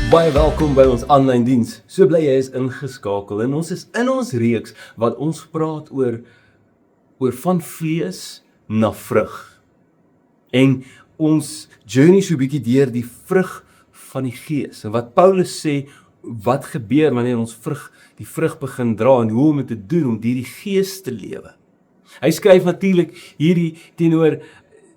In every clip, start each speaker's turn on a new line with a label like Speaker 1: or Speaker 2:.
Speaker 1: Baie welkom by ons aanlyn diens. So bly jy is ingeskakel en ons is in ons reeks wat ons praat oor van vlees na vrug. En ons journey so 'n bietjie deur die vrug van die gees. En wat Paulus sê, wat gebeur wanneer ons die vrug begin dra en hoe om dit te doen om deur die gees te lewe. Hy skryf natuurlik hierdie teenoor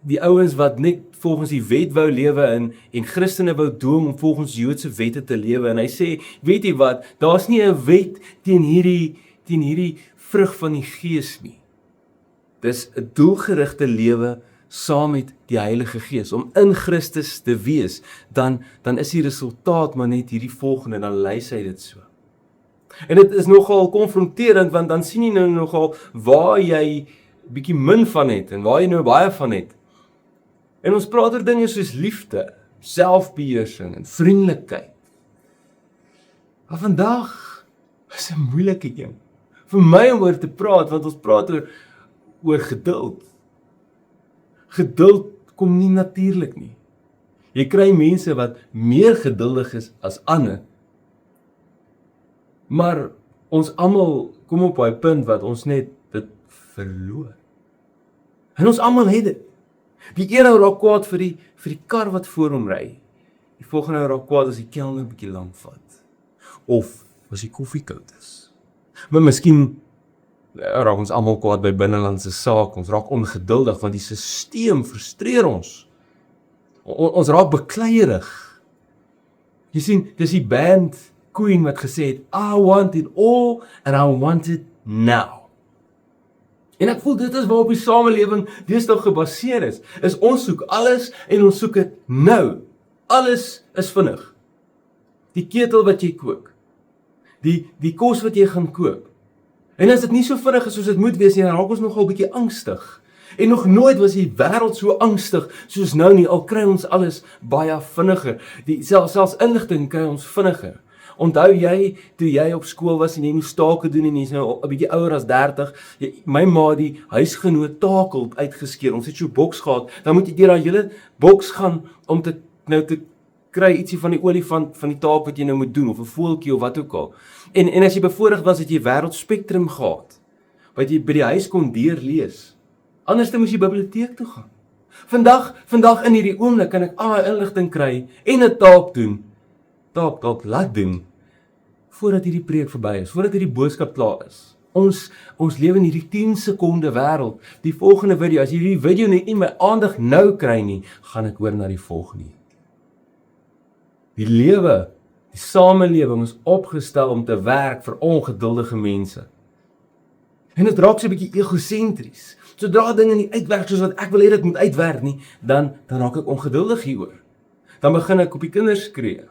Speaker 1: die ouens wat net volgens die wet wou lewe en Christene wou dwing om volgens Joodse wette te lewe. En hy sê, weet jy wat, daar's nie 'n wet teen hierdie vrug van die gees nie. Dis 'n doelgerigte lewe saam met die Heilige Gees, om in Christus te wees, dan is die resultaat maar net hierdie volgende, dan lys hy dit so. En dit is nogal konfronterend, want dan sien jy nou nogal waar jy bietjie min van het, en waar jy nou baie van het. En ons praat oor dinge soos liefde, selfbeheersing en vriendelikheid. Maar vandag is 'n moeilike een vir my om oor te praat, want ons praat oor geduld. Geduld kom nie natuurlik nie. Jy kry mense wat meer geduldig is as ander. Maar ons almal kom op daai punt wat ons net dit verloor. En ons almal het dit. Die een ou raak kwaad vir die kar wat voor hom ry. Die volgende ou raak kwaad as die kelner 'n bietjie lank vat. Of as die koffie koud is. Maar miskien raak ons almal kwaad by binnelandse sake. Ons raak ongeduldig want die stelsel frustreer ons. Ons raak bekleierig. Jy sien, dis die band Queen wat gesê het, I want it all and I want it now. En ek voel dit is waarop die samelewing deesdae gebaseer is ons soek alles en ons soek dit nou. Alles is vinnig. Die ketel wat jy kook, die kos wat jy gaan koop. En as dit nie so vinnig is soos dit moet wees nie, dan raak ons nogal 'n bietjie angstig. En nog nooit was die wêreld so angstig soos nou nie, al kry ons alles baie vinniger. Selfs inligting kry ons vinniger. Onthou jy, toe jy op skool was en jy moes take doen en jy's nou 'n bietjie ouer as 30, my ma die huisgenoot takel uitgeskeer, ons het so 'n boks gehad, dan moet jy deur daai hele boks gaan om te kry ietsie van die olie van die taak wat jy nou moet doen, of 'n voeltjie of wat ook al. En as jy bevoorreg was, het jy Wêreld Spectrum gehad, wat jy by die huis kon deurlees. Anders dan moes jy biblioteek toe gaan. Vandag in hierdie oomblik kan ek al inligting kry en 'n taak doen. Taak laat doen, voordat hierdie preek verby is, voordat hierdie boodskap klaar is. Ons lewe in hierdie 10 sekonde wêreld. Die volgende video, as jy hierdie video nie my aandag nou kry nie, gaan ek oor na die volgende. Die lewe, die samelewing is opgestel om te werk vir ongeduldige mense. En dit raak so 'n bietjie egosentries. Sodra dinge nie uitwerk soos wat ek wil hê dit moet uitwerk nie, dan raak ek ongeduldig hieroor. Dan begin ek op die kinders skree.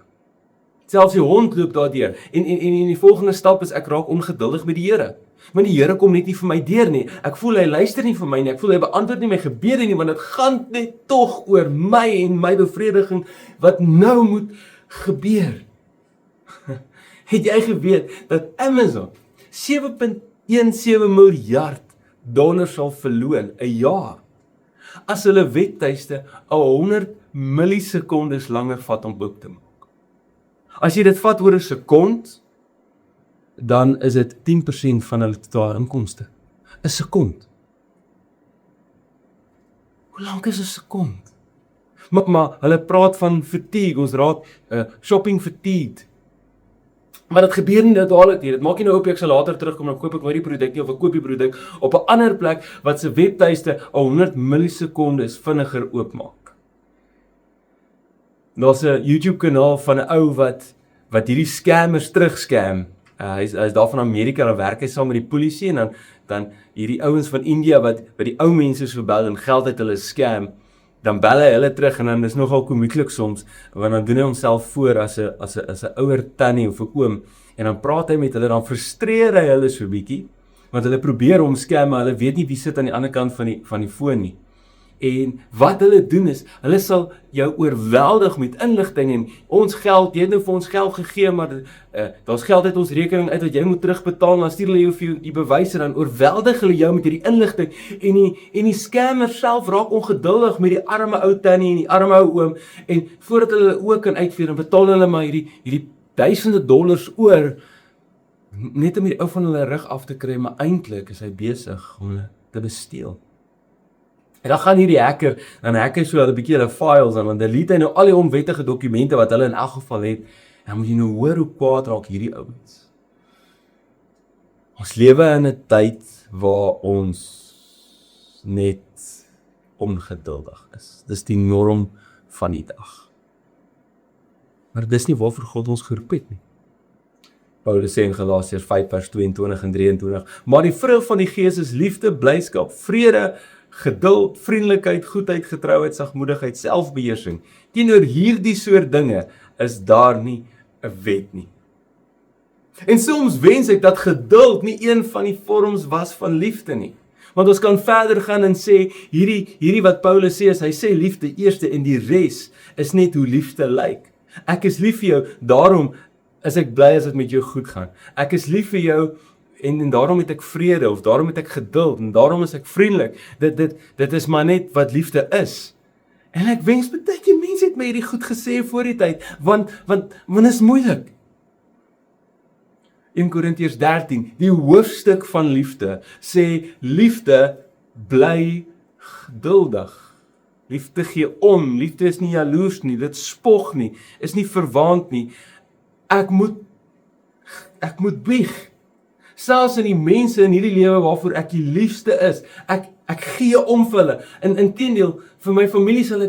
Speaker 1: Selfs die hond loop daardeur. En die volgende stap is ek raak ongeduldig met die Here. Maar die Here kom net nie vir my deur nie. Ek voel hy luister nie vir my nie. Ek voel hy beantwoord nie my gebede nie, want dit gaan net tog oor my en my bevrediging wat nou moet gebeur. Het jy geweet dat Amazon 7.17 miljard dollar sal verloon 'n jaar as hulle webtuiste 100 millisekondes langer vat om oop te maak? As jy dit vat oor 'n sekond, dan is dit 10% van hulle totale inkomste. 'n Sekond. Hoe lank is 'n sekond? Maar hulle praat van fatigue, ons raak shopping fatigued. Maar dit gebeur nie dadelik nie. Dit maak nie nou op ek sal later terugkom en koop ek nou die produk nie, of ek koop die produk op 'n ander plek wat se webtuiste 100 millisekondes vinniger oopmaak. Daar's 'n YouTube kanaal van 'n ou wat hierdie scammers terugscam. Hy is daar van Amerika, dan werk hy saam met die polisie en dan hierdie ouens van India wat die ou mense so bel en geld uit hulle scam, dan bel hy hulle terug en dan is nogal komieklik soms, want dan doen hy homself voor as 'n ouer tannie of 'n oom en dan praat hy met hulle, dan frustreer hy hulle so bietjie, want hulle probeer hom scam, maar hulle weet nie wie sit aan die ander kant van die foon nie. En wat hulle doen is, hulle sal jou oorweldig met inligting en ons geld, jy het nou vir ons geld gegee, maar daar's geld uit ons rekening uit wat jy moet terugbetaal, dan stuur hulle jou vir die bewyse, dan oorweldig hulle jou met hierdie inligting en die scammer self raak ongeduldig met die arme ou tannie en die arme ou oom en voordat hulle ook kan uitvee, dan betaal hulle maar hierdie duisende dollars oor net om die ou van hulle rug af te kry, maar eintlik is hy besig om hulle te besteel. En dan gaan hierdie hacker, dan hack hy so 'n bietjie hulle files en dan delete hy nou al die onwettige dokumente wat hulle in elk geval het. En dan moet jy nou hoor hoe kwaad raak hierdie ouens. Ons lewe in 'n tyd waar ons net ongeduldig is. Dis die norm van die dag. Maar dis nie waarvoor God ons geroep het nie. Paulus sê in Galasiërs 5 vers 22 en 23, maar die vrug van die Gees is liefde, blydskap, vrede, geduld, vriendelikheid, goedheid, getrouheid, sagmoedigheid, selfbeheersing. Teenoor hierdie soort dinge is daar nie 'n wet nie. En soms wens ek dat geduld nie een van die vorms was van liefde nie. Want ons kan verder gaan en sê, hierdie wat Paulus sê, is hy sê liefde eerste en die res is net hoe liefde lyk. Ek is lief vir jou, daarom is ek bly as dit met jou goed gaan. Ek is lief vir jou en daarom het ek vrede, of daarom het ek geduld, en daarom is ek vriendelik. Dit is maar net wat liefde is. En ek wens baie keer mense het my hierdie goed gesê voor die tyd, want is moeilik. In Korintiërs 13, die hoofstuk van liefde, sê liefde bly geduldig. Liefde gee om, liefde is nie jaloers nie, dit spog nie, is nie verwaand nie. Ek moet bieg. Selfs in die mense in hierdie lewe waarvoor ek die liefste is, ek gee om vir hulle. Inteendeel, vir my familie sal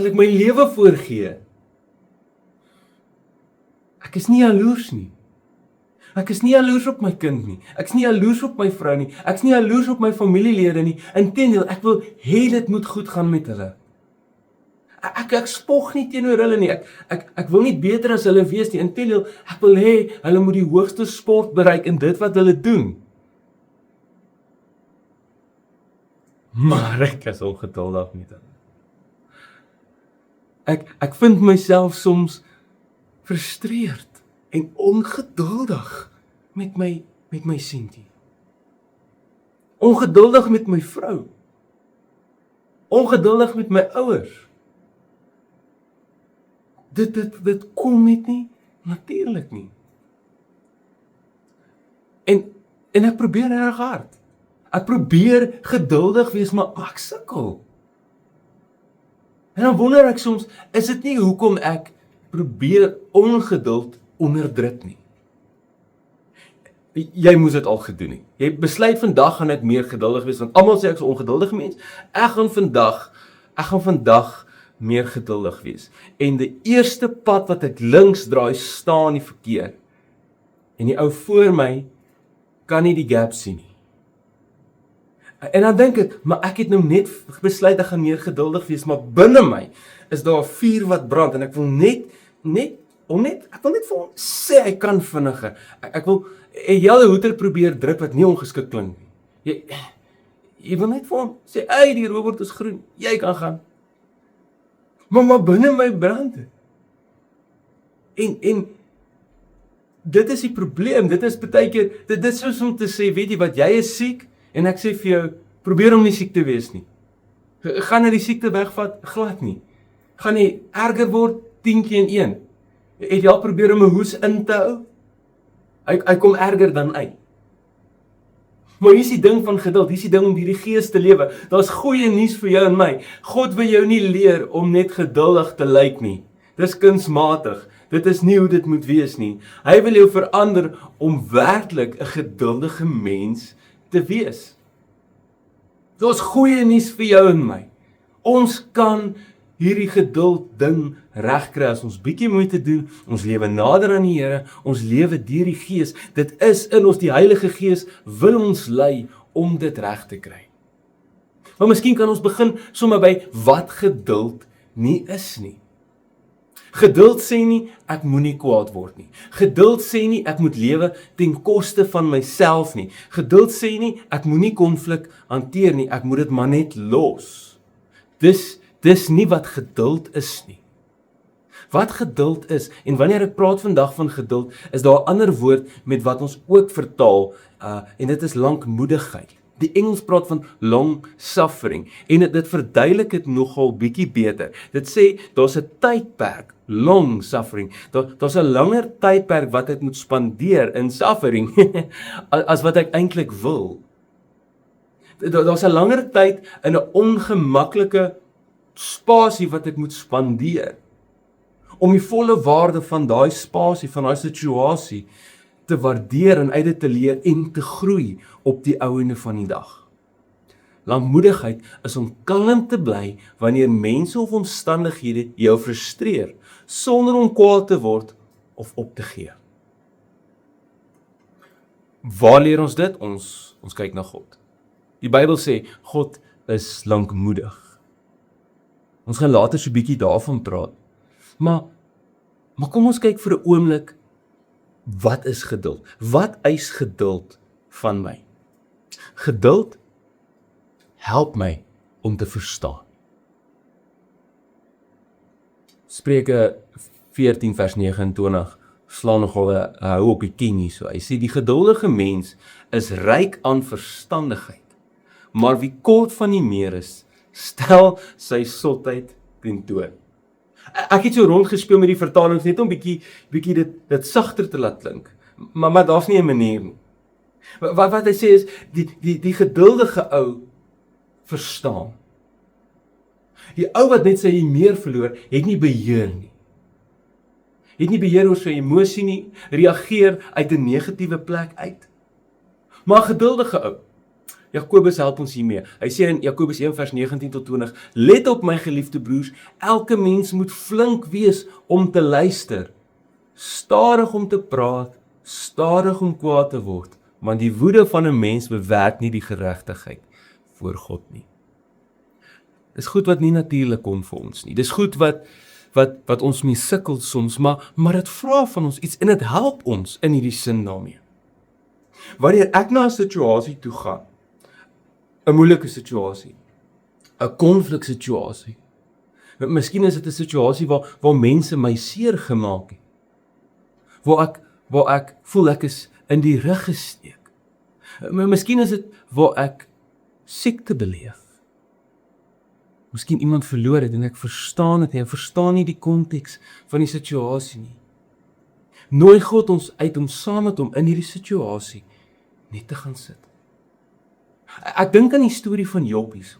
Speaker 1: ek my lewe voorgee. Ek is nie jaloers nie. Ek is nie jaloers op my kind nie. Ek is nie jaloers op my vrou nie. Ek is nie jaloers op my familielede nie. Inteendeel, ek wil hê dit moet goed gaan met hulle. Ek spog nie teenoor hulle nie. Ek wil nie beter as hulle wees nie. Inteendeel, ek wil hê hulle moet die hoogste sport bereik in dit wat hulle doen. Maar ek is ongeduldig met hulle. Ek vind myself soms frustreerd en ongeduldig met my Sintie. Ongeduldig met my vrou. Ongeduldig met my ouers. Dit kom net nie natuurlik nie. En ek probeer erg hard. Ek probeer geduldig wees, maar ek sukkel. En dan wonder ek soms, is dit nie hoekom ek probeer ongeduld onderdruk nie? Jy moes dit al gedoen nie. Jy besluit vandag gaan ek meer geduldig wees, want almal sê ek is 'n ongeduldige mens. Ek gaan vandag meer geduldig wees. En die eerste pad wat ek links draai, staan die verkeer. En die ou voor my kan nie die gap sien nie. En dan dink ek, maar ek het nou net besluit ek gaan meer geduldig wees, maar binne my is daar 'n vuur wat brand en ek wil net vir hom sê hy kan vinniger. Ek wil 'n hele hoeter probeer druk wat nie ongeskik klink nie. Jy wil net vir hom sê, "Ey, die robot is groen, jy kan gaan." Maar binne my brand dit. En dit is die probleem. Dit is baie keer, dit is soos om te sê, weet jy wat, jy is siek en ek sê vir jou, probeer om nie siek te wees nie. Gaan jy die siekte wegvat? Glad nie. Gaan jy erger word 10 keer in 1? Het jy al probeer om 'n hoes in te hou? Hy kom erger dan uit. Maar hier is die ding van geduld, hier is die ding om hierdie gees te lewe. Daar's goeie nuus vir jou en my. God wil jou nie leer om net geduldig te lyk nie. Dis kunsmatig. Dit is nie hoe dit moet wees nie. Hy wil jou verander om werklik 'n geduldige mens te wees. Daar's goeie nuus vir jou en my. Ons kan hierdie geduld ding regkry as ons bietjie moeite doen, ons lewe nader aan die Here, ons lewe deur die Gees. Dit is in ons, die Heilige Gees wil ons lei om dit reg te kry. Maar miskien kan ons begin sommer by wat geduld nie is nie. Geduld sê nie, ek moenie kwaad word nie. Geduld sê nie, ek moet lewe ten koste van myself nie. Geduld sê nie, ek moenie konflik hanteer nie, ek moet dit maar net los. Dis nie wat geduld is nie. Wat geduld is, en wanneer ek praat vandag van geduld, is daar 'n ander woord met wat ons ook vertaal, en dit is lankmoedigheid. Die Engels praat van long suffering, en dit verduidelik dit nogal bietjie beter. Dit sê, daar's 'n tydperk, long suffering, daar's 'n langer tydperk wat ek moet spandeer in suffering, as wat ek eintlik wil. Daar's 'n langer tyd in 'n ongemaklike spasie wat ek moet spandeer, om die volle waarde van daai spasie, van daai situasie, te waardeer en uit dit te leer en te groei op die einde van die dag. Lankmoedigheid is om kalm te bly wanneer mense of omstandighede jou frustreer, sonder om kwaad te word of op te gee. Waar leer ons dit? Ons kyk na God. Die Bybel sê, God is lankmoedig. Ons gaan later so 'n bietjie daarvan praat. Maar kom ons kyk vir 'n oomblik, wat is geduld? Wat eis geduld van my? Geduld help my om te verstaan. Spreuke 14 vers 29 slaan nogal 'n hou op die king hier so. Hy sê, die geduldige mens is ryk aan verstandigheid, maar wie kort van die meer is, stel sy sotheid tentoon. Ek het so rondgespeel met die vertalings net om bietjie dit sagter te laat klink. Maar daar's nie 'n manier nie. Wat hy sê is, die geduldige ou verstaan. Die ou wat net sy meer verloor, het nie beheer nie. Het nie beheer oor sy emosie nie, reageer uit 'n negatiewe plek uit. Maar geduldige ou, Jakobus help ons hiermee. Hy sê in Jakobus 1 vers 19 tot 20, let op my geliefde broers, elke mens moet flink wees om te luister, stadig om te praat, stadig om kwaad te word, want die woede van 'n mens bewerk nie die geregtigheid voor God nie. Dis goed wat nie natuurlik kom vir ons nie. Dis goed wat ons mee sukkel soms, maar dit vra van ons iets en dit help ons in hierdie sin daarmee. Wanneer ek na 'n situasie toe gaan, 'n moeilike situasie, 'n konfliksituasie, miskien is dit 'n situasie waar mense my seer gemaak het, waar ek voel ek is in die rug gesteek. Miskien is dit waar ek siekte beleef. Miskien iemand verloor het en ek verstaan dit nie, ek verstaan nie die konteks van die situasie nie. Nooi God ons uit om saam met hom in hierdie situasie net te gaan sit. Ek dink aan die storie van Job hierso.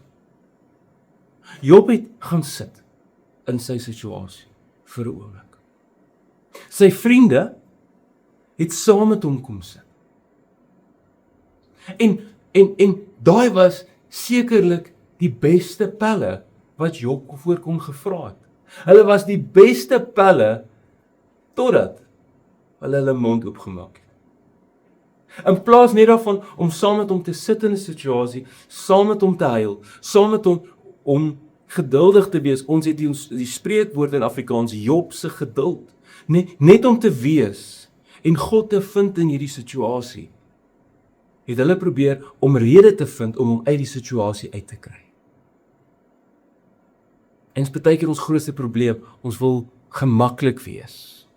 Speaker 1: Job het gaan sit in sy situasie vir 'n oomblik. Sy vriende het saam met hom kom sit. En daai was sekerlik die beste pelle wat Job voor kon gevra het. Hulle was die beste pelle totdat hulle mond oopgemaak het. In plaas net daarvan om saam met hom te sit in 'n situasie, saam met hom te huil, saam met hom om geduldig te wees. Ons het die spreekwoord in Afrikaans, Job se geduld. Net om te wees en God te vind in hierdie situasie, het hulle probeer om rede te vind om hom uit die situasie uit te kry. En is baie keer ons grootste probleem, ons wil gemaklik wees.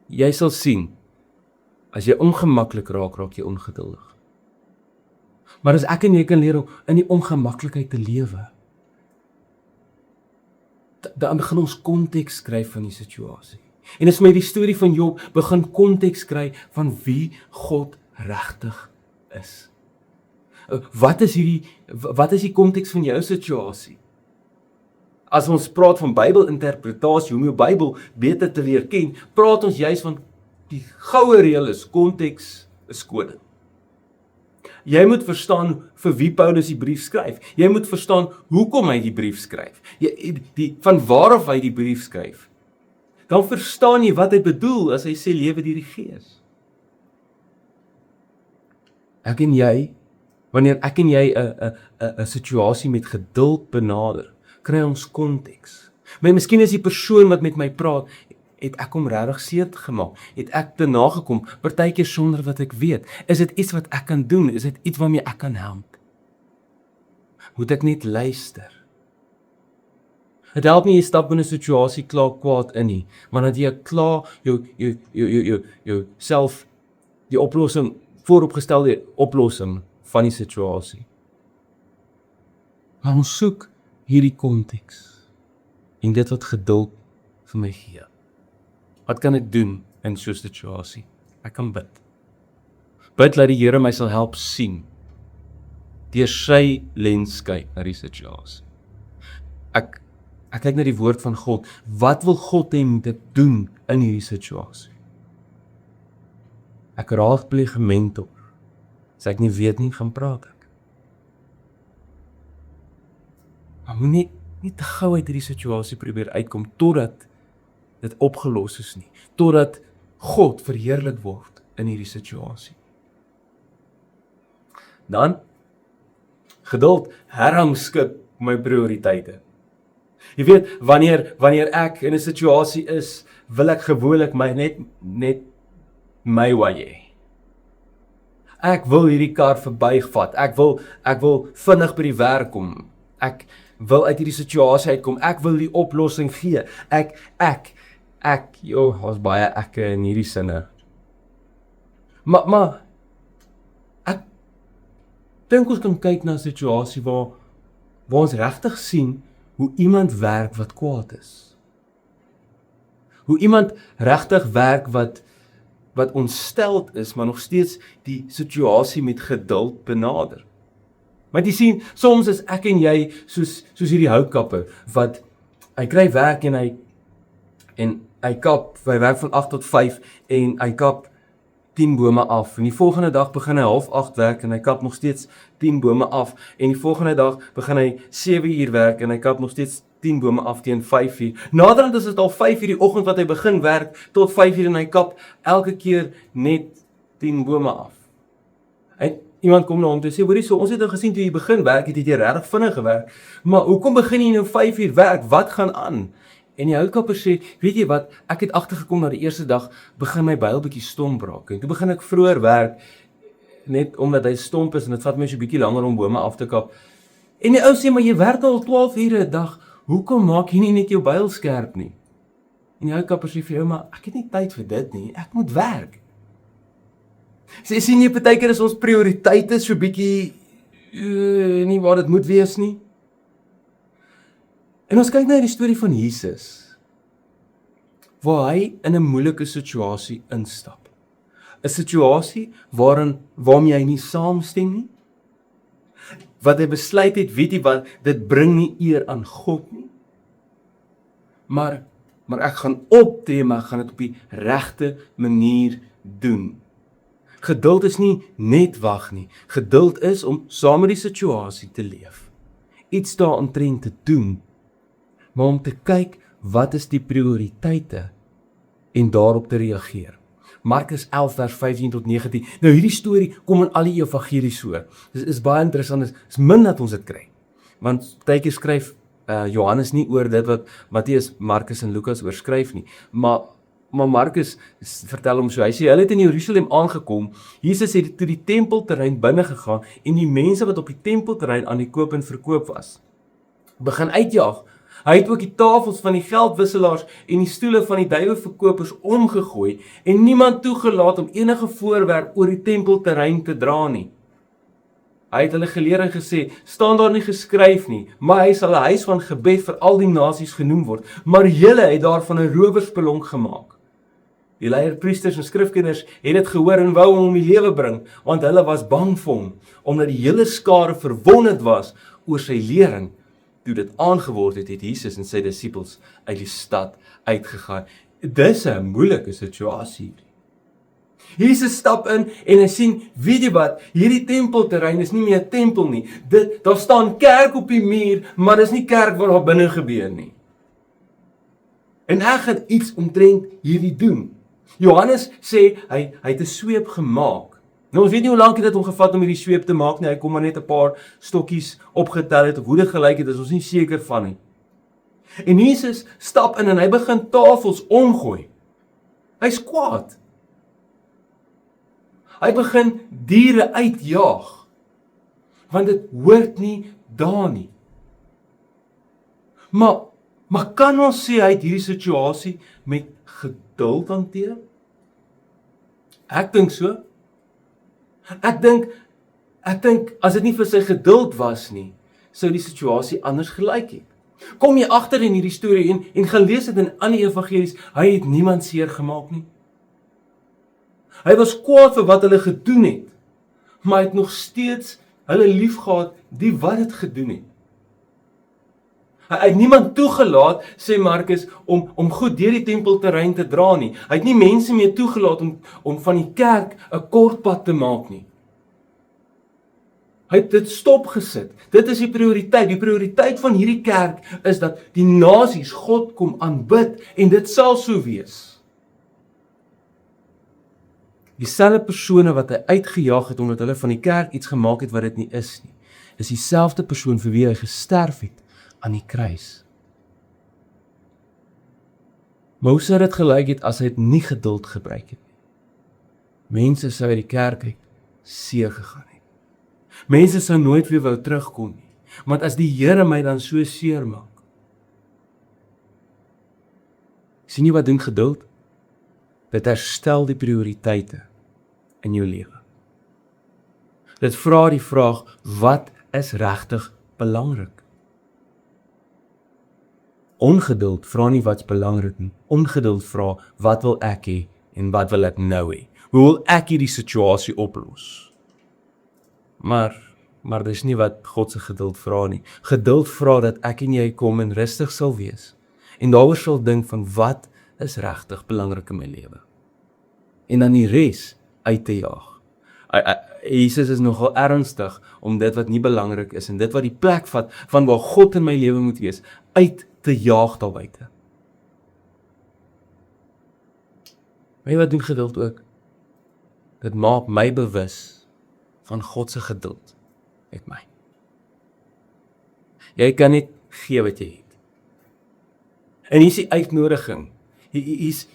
Speaker 1: Jy sal sien, as jy ongemaklik raak jy ongeduldig. Maar as ek en jy kan leer om in die ongemaklikheid te lewe, dan begin ons konteks kry van die situasie. En as my die storie van Job begin konteks kry van wie God regtig is. Wat is die konteks van jou situasie? As ons praat van Bybelinterpretasie, om jou Bybel beter te leer ken, praat ons juis van die goue reël is, konteks is koning. Jy moet verstaan vir wie Paulus die brief skryf. Jy moet verstaan hoekom hy die brief skryf. Van waar af hy die brief skryf. Dan verstaan jy wat hy bedoel as hy sê lewe deur die Gees. Wanneer ek en jy 'n situasie met geduld benader, kry ons konteks. Maar miskien is die persoon wat met my praat, het ek hom regtig seer gemaak? Het ek te nagekom, partykeer sonder wat ek weet? Is dit iets wat ek kan doen? Is dit iets waarmee ek kan help? Moet ek net luister? Dit help nie jy stap in 'n situasie klaar kwaad in nie, maar dat jy klaar jou self die oplossing, vooropgestelde oplossing van die situasie. Maar ons soek hierdie konteks en dit wat geduld vir my gee. Wat kan ek doen in so 'n situasie? Ek kan bid. Bid dat die Here my sal help sien, deur sy lens kyk na die situasie. Ek kyk na die woord van God. Wat wil God hê moet ek doen in hierdie situasie? Ek raadpleeg 'n mentor. As ek nie weet nie, gaan praat ek. Maar moet nie te gou uit hierdie situasie probeer uitkom totdat dit opgelos is nie. Totdat God verheerlik word in hierdie situasie. Dan geduld herrangskik my prioriteite. Jy weet, wanneer ek in 'n situasie is, wil ek gewoonlik net my way hê. Ek wil hierdie kar verbyvat. Ek wil vinnig by die werk kom. Ek wil uit hierdie situasie uitkom. Ek wil die oplossing gee. Daar's baie ekke in hierdie sinne. Maar ek dink ons kan kyk na 'n situasie waar ons regtig sien hoe iemand werk wat kwaad is. Hoe iemand regtig werk wat ontsteld is, maar nog steeds die situasie met geduld benader. Maar jy sien, soms is ek en jy soos hierdie houtkapper, wat hy kry werk en hy kap, hy werk van 8 tot 5 en hy kap 10 bome af. En die volgende dag begin hy 7:30 werk en hy kap nog steeds 10 bome af. En die volgende dag begin hy 7 uur werk en hy kap nog steeds 10 bome af teen 5 uur. Naderhand is dit al 5 uur die oggend wat hy begin werk tot 5 uur en hy kap elke keer net 10 bome af. En iemand kom na hom toe sê, hoorie, so ons het nou gesien toe jy begin werk, het jy regtig vinnig gewerk, maar hoekom begin jy nou 5 uur werk? Wat gaan aan? En die houtkapper sê, weet jy wat, ek het agtergekom na die eerste dag, begin my byl bietjie stomp raak. En toe begin ek vroeër werk, net omdat hy stomp is, en dit vat my so bietjie langer om bome af te kap. En die ou sê, maar jy werk al 12 ure 'n dag, hoekom maak jy nie net jou byl skerp nie? En die houtkapper sê vir jou, maar ek het nie tyd vir dit nie, ek moet werk. Sien jy, partykeer is ons prioriteite so bietjie, nie waar dit moet wees nie. En ons kyk na die storie van Jesus, waar hy in 'n moeilike situasie instap. 'n Situasie waarmee hy nie saamstem nie. Wat hy besluit het, weet jy wat, dit bring nie eer aan God nie. Maar ek gaan optree, maar ek gaan dit op die regte manier doen. Geduld is nie net wag nie. Geduld is om saam met die situasie te leef. Iets daaromtrent te doen, maar om te kyk wat is die prioriteite en daarop te reageer. Markus 11 vers 15 tot 19. Nou hierdie storie kom in al die evangelies voor. Dit is baie interessant, is min dat ons dit kry. Want partykeer skryf Johannes nie oor dit wat Matteus, Markus en Lukas oorskryf nie. Maar Markus vertel hom so, hy sê, hulle het in Jerusalem aangekom, Jesus het toe die tempelterrein binne gegaan en die mense wat op die tempelterrein aan die koop en verkoop was, begin uitjaag. Hy het ook die tafels van die geldwisselaars en die stoele van die duiwelverkopers omgegooi en niemand toegelaat om enige voorwerp oor die tempelterrein te dra nie. Hy het hulle geleer en gesê, staan daar nie geskryf nie, maar hy sal 'n huis van gebed vir al die nasies genoem word, maar julle het daarvan 'n rowersspelonk gemaak. Die leierpriesters en skrifkenners het dit gehoor en wou hom om die lewe bring, want hulle was bang vir hom, omdat die hele skare verwonderd was oor sy lering. Toe dit aangeword het, het Jesus en sy disippels uit die stad uitgegaan. Dis 'n moeilike situasie. Jesus stap in en hy sien, weet jy wat, hierdie tempelterrein is nie meer 'n tempel nie. Daar staan kerk op die muur, maar dis nie kerk wat daar binne gebeur nie. En ek gaan iets omtrent hierdie doen. Johannes sê, hy het 'n sweep gemaak. Nou ons weet nie hoe lank het dit hom gevat om hierdie sweep te maak nie, hy kom maar net 'n paar stokkies opgetel het, of hoe dit gelyk het, is ons nie seker van nie. En Jesus stap in en hy begin tafels omgooi. Hy's kwaad. Hy begin diere uitjaag, want dit hoort nie daar nie. Maar Maar kan ons sê hy het hierdie situasie met geduld hanteer? Ek dink so. Ek dink as dit nie vir sy geduld was nie, sou die situasie anders gelyk het. Kom jy agter in hierdie storie en gaan lees dit in ander evangelies, hy het niemand seer gemaak nie. Hy was kwaad vir wat hulle gedoen het, maar hy het nog steeds hulle liefgehad die wat dit gedoen het. Hy het niemand toegelaat, sê Markus, om goed deur die tempelterrein te dra nie. Hy het nie mense meer toegelaat om van die kerk 'n kort pad te maak nie. Hy het dit stopgesit. Dit is die prioriteit. Die prioriteit van hierdie kerk is dat die nasies God kom aanbid en dit sal so wees. Dieselfde persone wat hy uitgejaag het omdat hulle van die kerk iets gemaak het wat dit nie is nie, is dieselfde persoon vir wie hy gesterf het aan die kruis. Maar hoe sou dit gelyk het as hy het nie geduld gebruik het nie? Mense sou uit die kerk uit seer gegaan het. Mense sou nooit weer wou terugkom nie. Want as die Here my dan so seer maak. Sien jy wat doen geduld? Dit herstel die prioriteite in jou lewe. Dit vra die vraag, wat is regtig belangrik? Ongeduld vra nie wat's belangrik nie. Ongeduld vra, wat wil ek hê en wat wil ek nou hê? Hoe wil ek hierdie situasie oplos? Maar dis nie wat God se geduld vra nie. Geduld vra dat ek en jy kom en rustig sal wees en daaroor sal dink van wat is regtig belangrik in my lewe. En dan die res uit te jaag. Jesus is nogal ernstig om dit wat nie belangrik is en dit wat die plek vat van waar God in my lewe moet wees, uit te jaag daar buite. Weet jy wat doen geduld ook? Dit maak my bewus van God se geduld met my. Jy kan net gee wat jy het. En hier is die uitnodiging. Hier is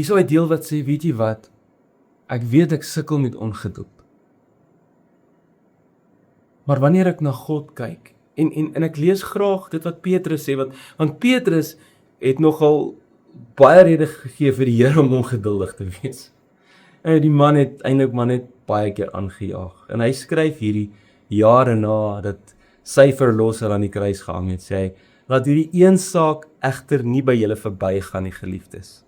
Speaker 1: so 'n deel wat sê, weet jy wat? Ek weet ek sukkel met ongeduld. Maar wanneer ek na God kyk, en ek lees graag dit wat Petrus sê, want Petrus het nogal baie redes gegee vir die Here om ongeduldig te wees. En die man het eintlik maar net baie keer aangejaag. En hy skryf hierdie jare na dat sy verlosser aan die kruis gehang het, sê hy, laat hierdie een saak egter nie by julle verbygaan, die geliefdes.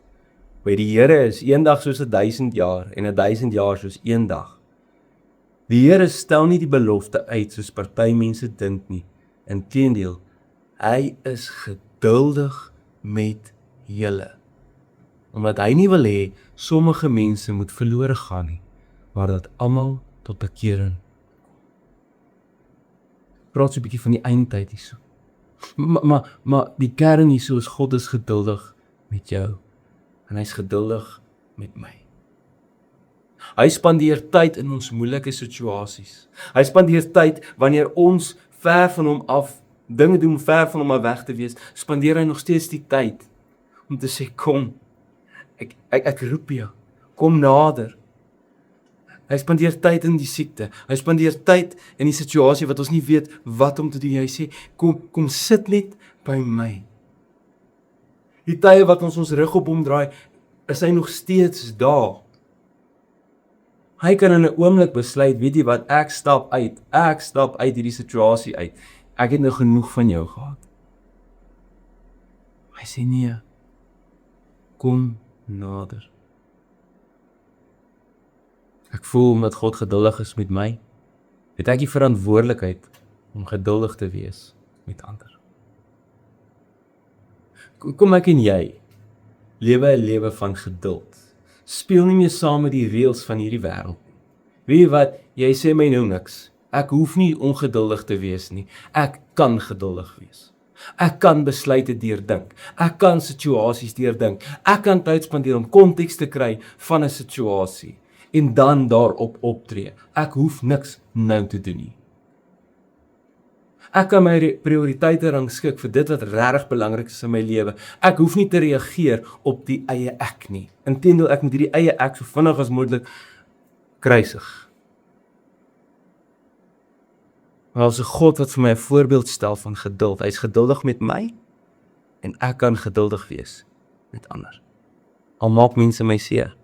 Speaker 1: By die Here is eendag soos 1000 jaar en 1000 jaar soos een dag. Die Here stel nie die belofte uit soos party mense dink nie. Inteendeel, hy is geduldig met julle. Omdat hy nie wil hê sommige mense moet verlore gaan nie, maar dat almal tot bekering kom. Praat so 'n bietjie van die eindtyd hierso. Maar die kern hierso is God is geduldig met jou en hy's geduldig met my. Hy spandeer tyd in ons moeilike situasies. Hy spandeer tyd wanneer ons ver van hom af dinge doen, ver van hom af weg te wees, spandeer hy nog steeds die tyd om te sê, kom, ek roep jou, kom nader. Hy spandeer tyd in die siekte, hy spandeer tyd in die situasie wat ons nie weet wat om te doen. Hy sê, kom sit net by my. Die tye wat ons rug op hom draai, is hy nog steeds daar. Hy kan in 'n oomblik besluit, weet jy wat, ek stap uit hierdie situasie uit. Ek het nou genoeg van jou gehad. Hy sê nee, kom nader. Ek voel omdat God geduldig is met my, het ek die verantwoordelikheid om geduldig te wees met ander. Kom ek en jy lewe 'n lewe van geduld. Speel nie meer saam met die reëls van hierdie wêreld. Weet jy wat, jy sê my nou niks. Ek hoef nie ongeduldig te wees nie. Ek kan geduldig wees. Ek kan besluite deurdink. Ek kan situasies deurdink. Ek kan tyd spandeer om konteks te kry van 'n situasie en dan daarop optree. Ek hoef niks nou te doen nie. Ek kan my prioriteite rangskik vir dit wat regtig belangrik is in my lewe. Ek hoef nie te reageer op die eie ek nie. Inteendeel, ek moet hierdie eie ek so vinnig as moontlik kruisig. Maar as 'n God wat vir my 'n voorbeeld stel van geduld, hy's geduldig met my en ek kan geduldig wees met ander. Al maak mense my seer,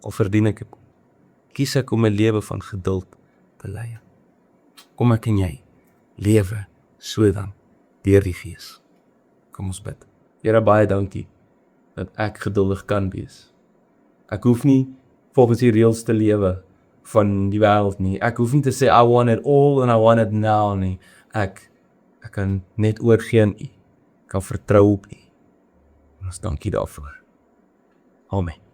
Speaker 1: of verdien ek dit, kies ek om 'n lewe van geduld te lei. Kom ek en jy lewe so dan deur die Gees. Kom ons bid. Here, baie dankie dat ek geduldig kan wees. Ek hoef nie volgens die reëls te lewe van die wêreld nie. Ek hoef nie te sê I want it all and I want it now nie. Ek kan net oorgee aan U. Ek kan vertrou op U. En ons dankie daarvoor. Amen.